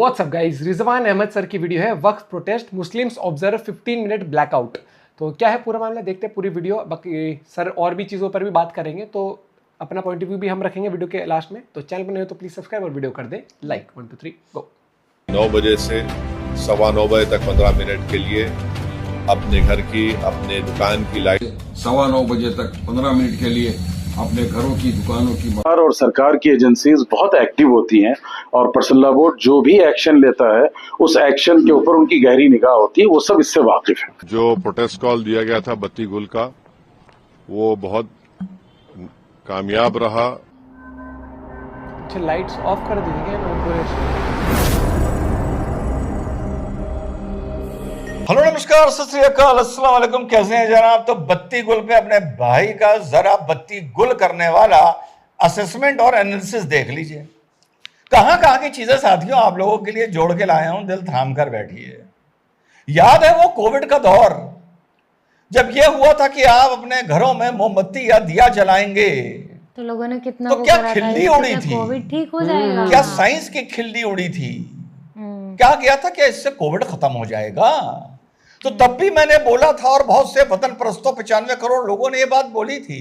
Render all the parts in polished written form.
WhatsApp guys, Rizwan Ahmed sir की video है Waqf protest Muslims observe 15 minute blackout. तो क्या है पूरा मामला, देखते हैं पूरी वीडियो। बाकी सर और भी चीज़ों पर भी बात करेंगे, तो अपना पॉइंट ऑफ व्यू भी हम रखेंगे वीडियो के लास्ट में। तो चैनल पर नहीं हो तो प्लीज सब्सक्राइब और वीडियो कर दें लाइक। 1 2 3 गो। 9 बजे से 9:15 बजे तक 15 मिनट के लिए अपने घर की, अपने दुकान की लाइट 9:15 बजे तक 15 मिनट के लिए अपने घरों की, दुकानों की। और सरकार की एजेंसीज बहुत एक्टिव होती हैं और पर्सनल बोर्ड जो भी एक्शन लेता है उस एक्शन के ऊपर उनकी गहरी निगाह होती है, वो सब इससे वाकिफ है। जो प्रोटेस्ट कॉल दिया गया था बत्ती गुल का, वो बहुत कामयाब रहा। अच्छा, लाइट्स ऑफ कर दीजिए। हेलो नमस्कार, सत श्री अकाल, अस्सलाम वालेकुम। कैसे हैं जनाब? तो बत्ती गुल पे अपने भाई का जरा बत्ती गुल करने वाला असेसमेंट और एनालिसिस देख लीजिए। कहां कहां की चीजें साथियों आप लोगों के लिए जोड़ के लाया हूं, दिल थाम कर बैठिए। याद है वो कोविड का दौर, जब ये हुआ था कि आप अपने घरों में मोमबत्ती या दिया जलाएंगे, तो लोगों ने कितना तो क्या खिल्ली उड़ी थी? कोविड ठीक हो जाएगा? क्या साइंस की खिल्ली उड़ी थी? क्या किया था? क्या इससे कोविड खत्म हो जाएगा? तो तब भी मैंने बोला था, और बहुत से वतन परस्तों 95 करोड़ लोगों ने ये बात बोली थी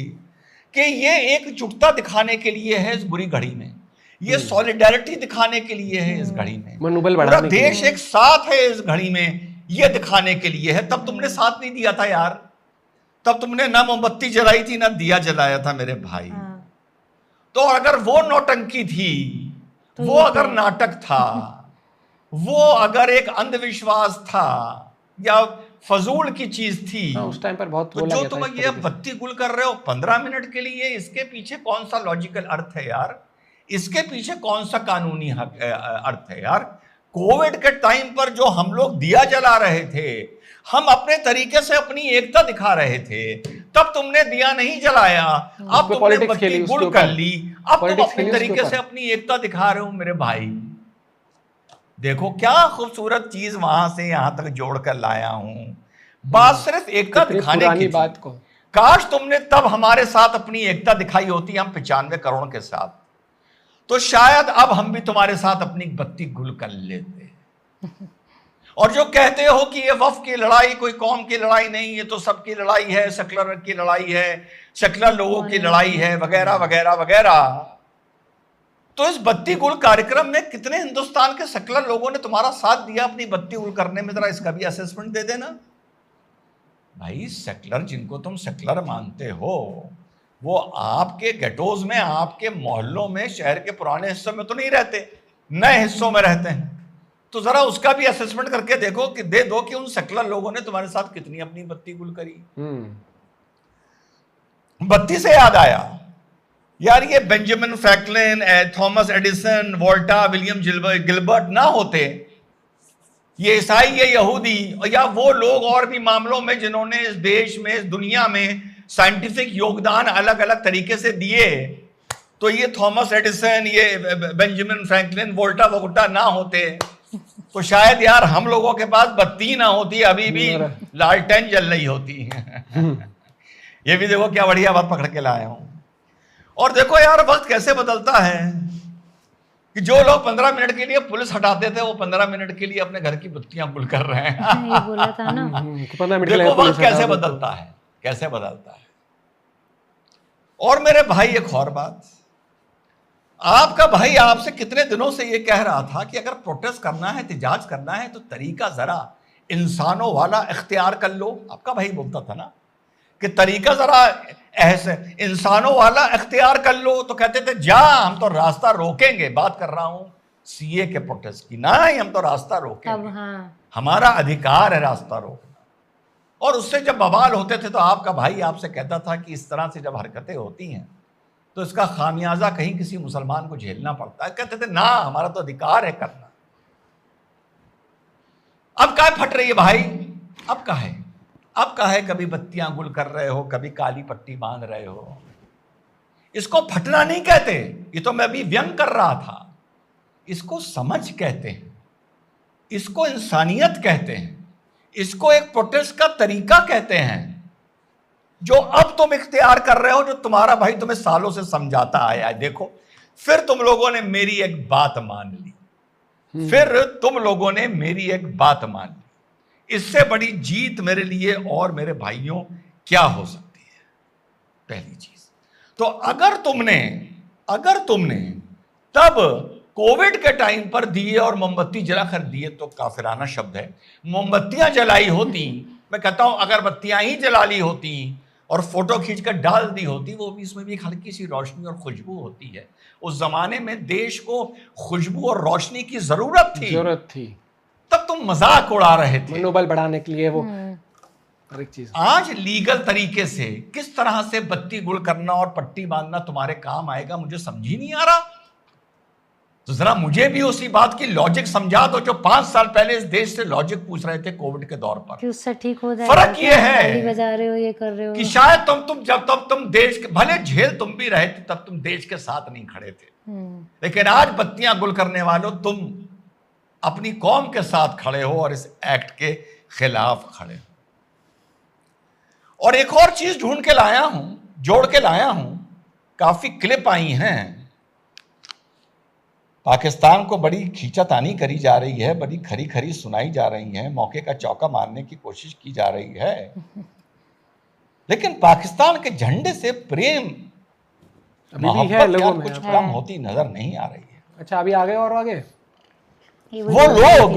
कि ये एकजुटता दिखाने के लिए है इस बुरी घड़ी में, ये सॉलिडारिटी दिखाने के लिए है इस घड़ी में, मनोबल पूरा बढ़ाने के लिए। देश एक साथ है इस घड़ी में, ये दिखाने के लिए है। तब तुमने साथ नहीं दिया था यार, तब तुमने ना मोमबत्ती जलाई थी ना दिया जलाया था मेरे भाई। तो अगर वो नौटंकी थी, तो वो अगर नाटक था, वो अगर एक अंधविश्वास था या फजूल की चीज थी, उस टाइम पर बहुत तो बोला जो गया था तुम इस ये तरीके से। बत्ती गुल कर रहे हो 15 मिनट के लिए, इसके पीछे कौन सा लॉजिकल अर्थ है यार? इसके पीछे कौन सा कानूनी अर्थ है यार? कोविड के टाइम पर जो हम लोग दिया जला रहे थे, हम अपने तरीके से अपनी एकता दिखा रहे थे, तब तुमने दिया नहीं जलाया, अब तुमने बत्ती गुल कर ली, अब तुम अपने तरीके से अपनी एकता दिखा रहे हो मेरे भाई। देखो क्या खूबसूरत चीज वहां से यहां तक जोड़कर लाया हूं। बात सिर्फ एकता दिखाने की बात को, काश तुमने तब हमारे साथ अपनी एकता दिखाई होती, हम 95 करोड़ के साथ, तो शायद अब हम भी तुम्हारे साथ अपनी बत्ती गुल कर लेते। और जो कहते हो कि ये वफ की लड़ाई कोई कौम की लड़ाई नहीं, ये तो सबकी लड़ाई है, सेकुलर की लड़ाई है, सेकुलर लोगों की लड़ाई है, वगैरह वगैरह वगैरह, तो इस बत्ती गुल कार्यक्रम में कितने हिंदुस्तान के सेकुलर लोगों ने तुम्हारा साथ दिया अपनी बत्ती गुल करने में? जरा इसका भी असेसमेंट दे देना भाई। सेकुलर जिनको तुम सेकुलर मानते हो, वो आपके गेटोज में, आपके मोहल्लों में, शहर के पुराने हिस्सों में तो नहीं रहते, नए हिस्सों में रहते हैं। तो जरा उसका भी असेसमेंट करके देखो कि दे दो कि उन सेकुलर लोगों ने तुम्हारे साथ कितनी अपनी बत्ती गुल करी। बत्ती से याद आया यार, ये Benjamin Franklin, Thomas Edison, Volta, William Gilbert ना होते, ये ईसाई, ये यहूदी, या वो लोग और भी मामलों में जिन्होंने इस देश में, इस दुनिया में साइंटिफिक योगदान अलग अलग तरीके से दिए, तो ये थॉमस एडिसन, ये बेंजामिन फ्रैंकलिन, वोल्टा वोल्टा ना होते, तो शायद यार हम लोगों के पास बत्ती ना होती, अभी भी लालटेन जल रही होती। ये भी देखो क्या बढ़िया बात पकड़ के लाया हूं। और देखो यार वक्त कैसे बदलता है कि जो लोग 15 मिनट के लिए पुलिस हटाते थे, वो 15 मिनट के लिए अपने घर की बत्तियां गुल कर रहे हैं। ये बोला था ना। 15 मिनट के लिए देखो वक्त कैसे बदलता है, कैसे बदलता है। और मेरे भाई एक और बात, आपका भाई आपसे कितने दिनों से ये कह रहा था कि अगर प्रोटेस्ट करना है, एहतजाज करना है, तो तरीका जरा इंसानों वाला इख्तियार कर लो। आपका भाई बोलता था ना कि तरीका जरा ऐसे इंसानों वाला इख्तियार कर लो, तो कहते थे जा हम तो रास्ता रोकेंगे। बात कर रहा हूं सीए के प्रोटेस्ट की, ना ही हम तो रास्ता रोकेंगे, हमारा अधिकार है रास्ता रोकना। और उससे जब बवाल होते थे तो आपका भाई आपसे कहता था कि इस तरह से जब हरकतें होती हैं तो इसका खामियाजा कहीं किसी मुसलमान को झेलना पड़ता है। कहते थे ना, हमारा तो अधिकार है करना। अब क्या फट रही है भाई? अब क्या है? अब क्या है? कभी बत्तियां गुल कर रहे हो, कभी काली पट्टी बांध रहे हो। इसको फटना नहीं कहते, ये तो मैं अभी व्यंग कर रहा था। इसको समझ कहते हैं, इसको इंसानियत कहते हैं, इसको एक प्रोटेस्ट का तरीका कहते हैं, जो अब तुम इख्तियार कर रहे हो, जो तुम्हारा भाई तुम्हें सालों से समझाता आया है। देखो फिर तुम लोगों ने मेरी एक बात मान ली, फिर तुम लोगों ने मेरी एक बात मान ली। इससे बड़ी जीत मेरे लिए और मेरे भाइयों क्या हो सकती है? पहली चीज तो अगर तुमने तब कोविड के टाइम पर दिए और मोमबत्ती जलाकर दिए तो काफिराना शब्द है। मोमबत्तियां जलाई होती, मैं कहता हूं अगरबत्तियां ही जला ली होती और फोटो खींचकर डाल दी होती, वो भी इसमें भी एक हल्की सी रोशनी और खुशबू होती है। उस जमाने में देश को खुशबू और रोशनी की जरूरत थी, तब तुम मजाक उड़ा रहे थे, मनोबल बढ़ाने के लिए वो हर एक चीज। आज लीगल तरीके से किस तरह से बत्ती गुल करना और पट्टी बांधना तुम्हारे काम आएगा, मुझे समझ ही नहीं आ रहा। तो जरा मुझे भी उसी बात की लॉजिक समझा दो जो 5 साल पहले इस देश से लॉजिक पूछ रहे थे कोविड के दौर पर। कि उससे ठीक हो जाएगा। फर्क ये है ताली बजा रहे हो, ये कर रहे हो कि शायद तुम देश के भले झेल तुम भी रहे थे, तब तुम देश के साथ नहीं खड़े थे, लेकिन आज बत्तियां गुल करने वालों तुम अपनी कौम के साथ खड़े हो और इस एक्ट के खिलाफ खड़े हो। और एक और चीज ढूंढ के लाया हूं, जोड़ के लाया हूं, काफी क्लिप आई हैं। पाकिस्तान को बड़ी खींचातानी करी जा रही है, बड़ी खरी खरी सुनाई जा रही है, मौके का चौका मारने की कोशिश की जा रही है, लेकिन पाकिस्तान के झंडे से प्रेम मोहब्बत यार कुछ कम होती नजर नहीं आ रही है। अच्छा, अभी आगे और आगे वो लोग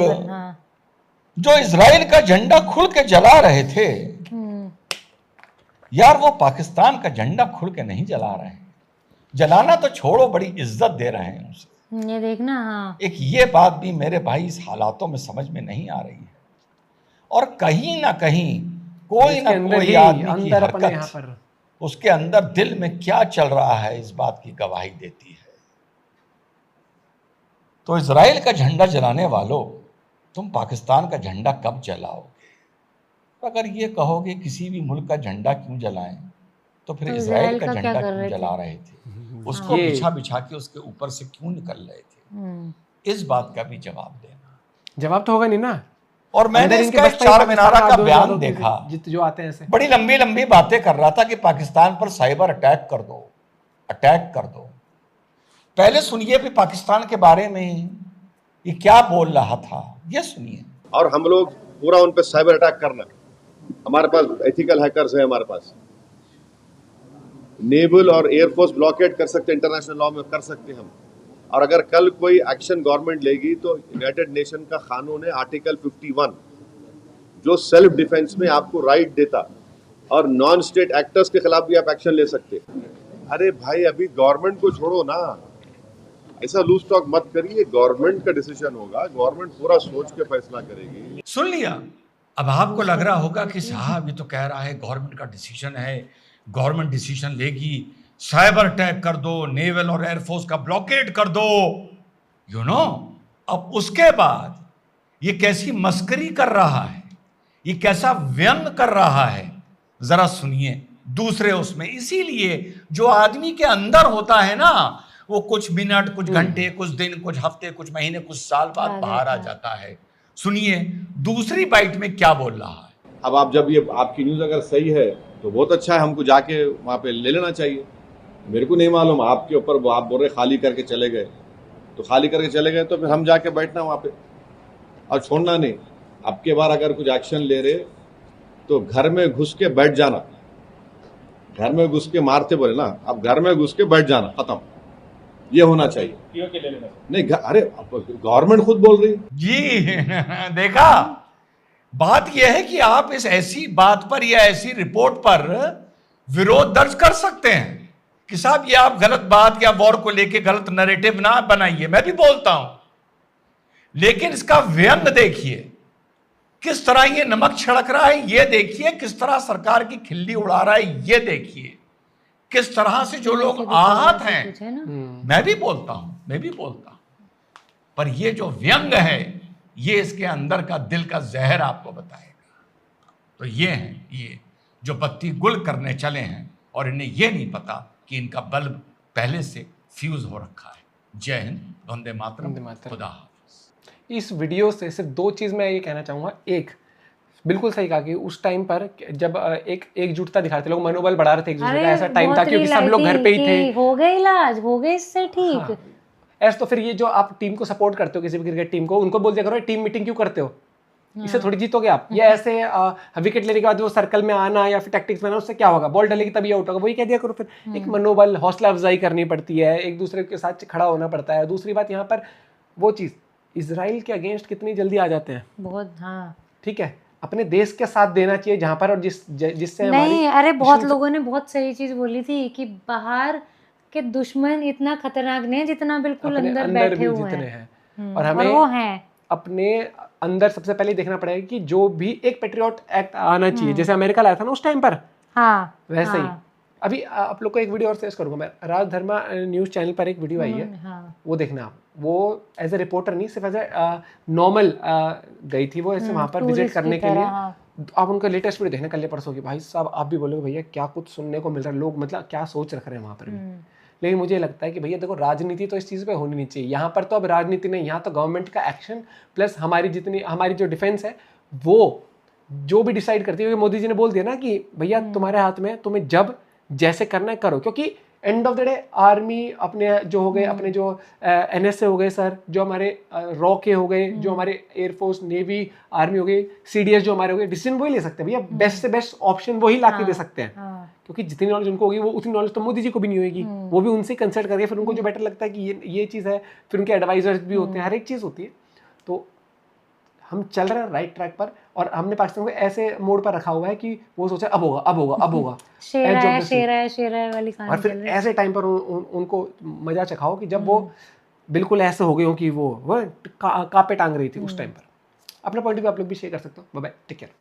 जो इजराइल का झंडा खुल के जला रहे थे, यार वो पाकिस्तान का झंडा खुल के नहीं जला रहे हैं। जलाना तो छोड़ो, बड़ी इज्जत दे रहे हैं उसे। ये देखना। हाँ, एक ये बात भी मेरे भाई इस हालातों में समझ में नहीं आ रही है। और कहीं ना कहीं कोई ना कोई आदमी की हरकत उसके अंदर दिल में क्या चल रहा है इस बात की गवाही देती है। तो इजराइल का झंडा जलाने वालों, तुम पाकिस्तान का झंडा कब जलाओगे? अगर ये कहोगे किसी भी मुल्क का झंडा क्यों जलाएं, तो फिर इजराइल का झंडा क्यों जला रहे थे? उसको बिछा बिछा के उसके ऊपर से क्यों निकल रहे थे? इस बात का भी जवाब देना। जवाब तो होगा नहीं ना। और मैंने इसका एक चार मीनारा का बयान देखा, जो आते हैं ऐसे बड़ी लंबी लंबी बातें कर रहा था कि पाकिस्तान पर साइबर अटैक कर दो। पहले सुनिए भी पाकिस्तान के बारे में ये क्या बोल रहा था, ये सुनिए। और हम लोग पूरा उन पे साइबर अटैक करना, हमारे पास एथिकल हैकर्स है, हमारे पास नेवल और एयरफोर्स ब्लॉकेट कर सकते, इंटरनेशनल लॉ में कर सकते हम। और अगर कल कोई एक्शन गवर्नमेंट लेगी तो यूनाइटेड नेशन का कानून है आर्टिकल 51 जो सेल्फ डिफेंस में आपको राइट देता, और नॉन स्टेट एक्टर्स के खिलाफ भी आप एक्शन ले सकते। अरे भाई, अभी गवर्नमेंट को छोड़ो ना, ऐसा लूज टॉक मत करिए। गवर्नमेंट का डिसीजन होगा, गवर्नमेंट पूरा सोच के फैसला करेगी। सुन लिया। अब आपको लग रहा होगा कि साहब ये तो कह रहा है गवर्नमेंट का डिसीजन है, गवर्नमेंट डिसीजन लेगी, साइबर अटैक कर दो, नेवल और एयरफोर्स का ब्लॉकेट कर दो, अब उसके बाद ये कैसी मस्करी कर रहा है, ये कैसा व्यंग कर रहा है, जरा सुनिए दूसरे उसमें। इसीलिए जो आदमी के अंदर होता है ना, वो कुछ मिनट, कुछ घंटे, कुछ दिन, कुछ हफ्ते, कुछ महीने, कुछ साल बाद बाहर आ जाता है। सुनिए दूसरी बाइट में क्या बोल रहा है। अब आप जब ये आपकी न्यूज अगर सही है तो बहुत अच्छा है, हमको जाके वहाँ पे ले लेना चाहिए। मेरे को नहीं मालूम, आपके ऊपर आप बोल रहे खाली करके चले गए, तो खाली करके चले गए तो फिर हम जाके बैठना वहाँ पे और छोड़ना नहीं। अब के बार अगर कुछ एक्शन ले रहे तो घर में घुस के बैठ जाना, घर में घुस के मारते बोले ना, अब घर में घुस के बैठ जाना, खत्म, ये होना चाहिए। नहीं, अरे गवर्नमेंट खुद बोल रही जी देखा, बात यह है कि आप इस ऐसी बात पर या ऐसी रिपोर्ट पर विरोध दर्ज कर सकते हैं कि साहब ये आप गलत बात या वॉर को लेके गलत नैरेटिव ना बनाइए, मैं भी बोलता हूं, लेकिन इसका व्यंग देखिए, किस तरह ये नमक छिड़क रहा है, ये देखिए, किस तरह सरकार की खिल्ली उड़ा रहा है, ये देखिए, किस तरह से जो लोग आहत हैं। मैं भी बोलता हूं, पर ये जो व्यंग है ये इसके अंदर का दिल का जहर आपको बताएगा। तो ये हैं ये जो बत्ती गुल करने चले हैं और इन्हें ये नहीं पता कि इनका बल्ब पहले से फ्यूज हो रखा है। जय हिंद, वंदे मातरम, खुदा हाफिज। इस वीडियो से सिर्फ 2 चीज़ मैं ये कहना चाहूँगा। एक, बिल्कुल सही कहा कि उस टाइम पर जब एक एकजुटता दिखा रहे थे लोग, मनोबल बढ़ा रहे थे एक दूसरे का, ऐसा टाइम था क्योंकि सब लोग घर पे ही थे, हो गए इलाज, हो गए इससे ठीक। ऐसे तो फिर ये जो आप टीम को सपोर्ट करते हो किसी भी क्रिकेट टीम को, उनको बोल दिया करो टीम मीटिंग क्यों करते हो, इससे थोड़ी जीतोगे आप। ये ऐसे विकेट लेने के बाद वो सर्कल में आना या फिर टैक्टिक्स में आना, उससे क्या होगा, बॉल डलेगी तभी आउट होगा, वही कह दिया करो। फिर एक मनोबल, हौसला अफजाई करनी पड़ती है, एक दूसरे के साथ खड़ा होना पड़ता है। दूसरी बात यहाँ पर वो चीज़, इजराइल के अगेंस्ट कितनी जल्दी आ जाते हैं, बहुत, हाँ ठीक है, अपने देश के साथ देना चाहिए जहाँ पर, और जिससे नहीं, अरे बहुत लोगों ने बहुत सही चीज बोली थी कि बाहर के दुश्मन इतना खतरनाक नहीं है जितना बिल्कुल अंदर बैठे हुए हैं। और हमें वो हैं अपने अंदर सबसे पहले देखना पड़ेगा कि जो भी एक पेट्रियट एक्ट आना चाहिए, जैसे अमेरिका लाया था ना उस टाइम पर, हाँ वैसे ही। अभी आप लोग को एक वीडियो और शेयर करूंगा मैं, राजधर्मा न्यूज चैनल पर एक वीडियो आई है, हाँ वो देखना आप। वो एज ए रिपोर्टर नहीं, सिर्फ एज ए नॉर्मल गई थी वो ऐसे वहां पर विजिट करने के लिए। आप उनका लेटेस्ट वीडियो देखना, कल परसों की, भाई साहब आप भी बोलोगे भैया क्या कुछ सुनने को मिल रहा है, लोग मतलब क्या सोच रख रहे हैं वहां पर भी। लेकिन मुझे लगता है कि भैया देखो, राजनीति तो इस चीज़ पे होनी नहीं चाहिए यहाँ पर। तो अब राजनीति नहीं, यहाँ तो गवर्नमेंट का एक्शन प्लस हमारी जो डिफेंस है वो जो भी डिसाइड करती है। क्योंकि मोदी जी ने बोल दिया ना कि भैया तुम्हारे हाथ में, तुम्हें जब जैसे करना है करो। क्योंकि end of the day army अपने जो हो गए, अपने जो NSA हो गए सर, जो हमारे रॉ के हो गए, जो हमारे एयरफोर्स नेवी आर्मी हो गई, CDS जो हमारे हो गए, डिसीजन वही ले सकते हैं भैया। बेस्ट से बेस्ट ऑप्शन वही ला के दे सकते हैं। क्योंकि जितनी नॉलेज उनको होगी वो उतनी नॉलेज तो मोदी जी को भी नहीं होगी, वो भी उनसे कंसल्ट करके फिर उनको जो बेटर लगता है कि ये चीज़ है, फिर उनके एडवाइजर्स भी होते हैं, हर एक चीज़ होती है। तो हम चल रहे हैं राइट ट्रैक पर, और हमने पाकिस्तान को ऐसे मोड पर रखा हुआ है कि वो सोचा अब होगा अब होगा अब होगा, शेर है वाली कहानी। और फिर ऐसे टाइम पर उनको मजा चखाओ कि जब वो बिल्कुल ऐसे हो गए हो कि वो कांपे टांग रही थी उस टाइम पर। अपना पॉइंट भी आप लोग भी शेयर कर सकते हो। Bye bye, take care.